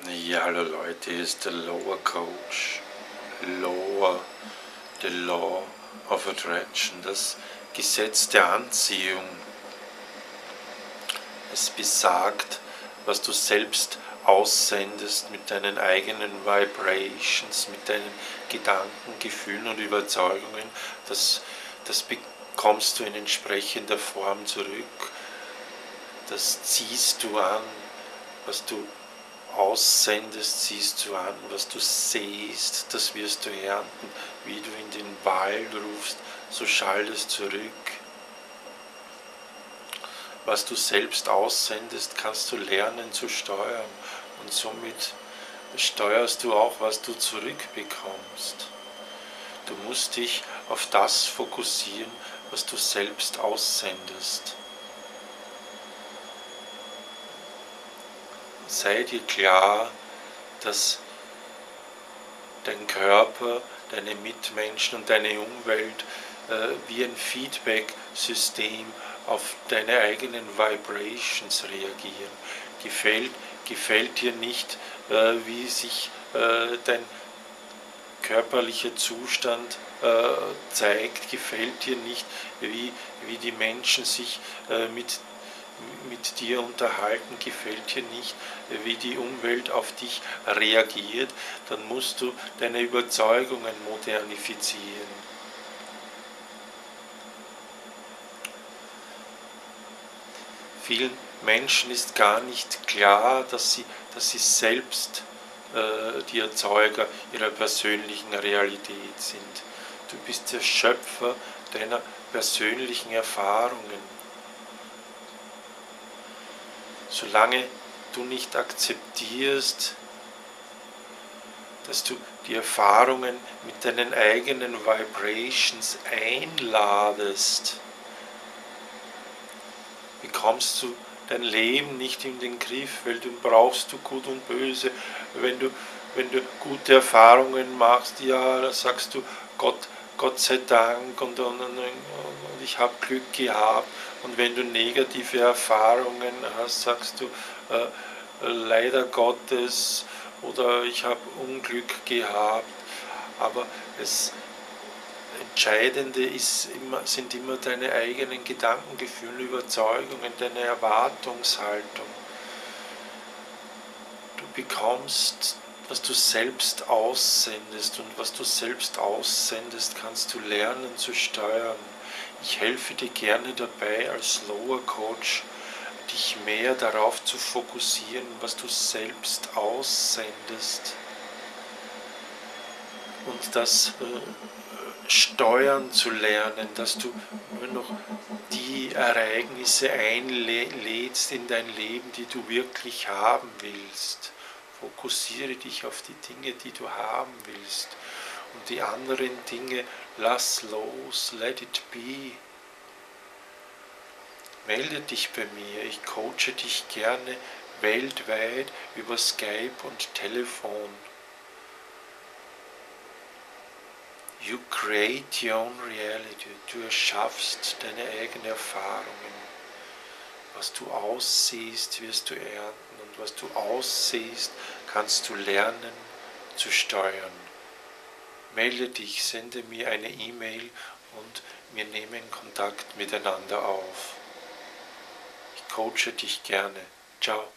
Ja, hallo Leute, hier ist der Lower Coach. Lower, the Law of Attraction, das Gesetz der Anziehung. Es besagt, was du selbst aussendest mit deinen eigenen Vibrations, mit deinen Gedanken, Gefühlen und Überzeugungen, das bekommst du in entsprechender Form zurück. Das ziehst du an, was du aussendest, ziehst du an, was du sähst, das wirst du ernten, wie du in den Wald rufst, so schallt es zurück. Was du selbst aussendest, kannst du lernen zu steuern und somit steuerst du auch, was du zurückbekommst. Du musst dich auf das fokussieren, was du selbst aussendest. Sei dir klar, dass dein Körper, deine Mitmenschen und deine Umwelt wie ein Feedback-System auf deine eigenen Vibrations reagieren. Gefällt dir nicht, wie sich dein körperlicher Zustand zeigt, gefällt dir nicht, wie die Menschen sich mit dir unterhalten, gefällt dir nicht, wie die Umwelt auf dich reagiert, dann musst du deine Überzeugungen modernifizieren. Vielen Menschen ist gar nicht klar, dass sie selbst die Erzeuger ihrer persönlichen Realität sind. Du bist der Schöpfer deiner persönlichen Erfahrungen. Solange du nicht akzeptierst, dass du die Erfahrungen mit deinen eigenen Vibrations einladest, bekommst du dein Leben nicht in den Griff, weil du brauchst du Gut und Böse. Wenn du gute Erfahrungen machst, ja, da sagst du Gott sei Dank und ich habe Glück gehabt. Und wenn du negative Erfahrungen hast, sagst du leider Gottes oder ich habe Unglück gehabt. Aber das Entscheidende sind immer deine eigenen Gedanken, Gefühle, Überzeugungen, deine Erwartungshaltung. Du bekommst, was du selbst aussendest, und was du selbst aussendest, kannst du lernen zu steuern. Ich helfe dir gerne dabei als Lower Coach, dich mehr darauf zu fokussieren, was du selbst aussendest und das steuern zu lernen, dass du nur noch die Ereignisse einlädst in dein Leben, die du wirklich haben willst. Fokussiere dich auf die Dinge, die du haben willst. Und die anderen Dinge lass los, let it be. Melde dich bei mir, ich coache dich gerne weltweit über Skype und Telefon. You create your own reality. Du erschaffst deine eigenen Erfahrungen. Was du aussiehst, wirst du ernten. Und was du aussiehst, kannst du lernen zu steuern. Melde dich, sende mir eine E-Mail und wir nehmen Kontakt miteinander auf. Ich coache dich gerne. Ciao.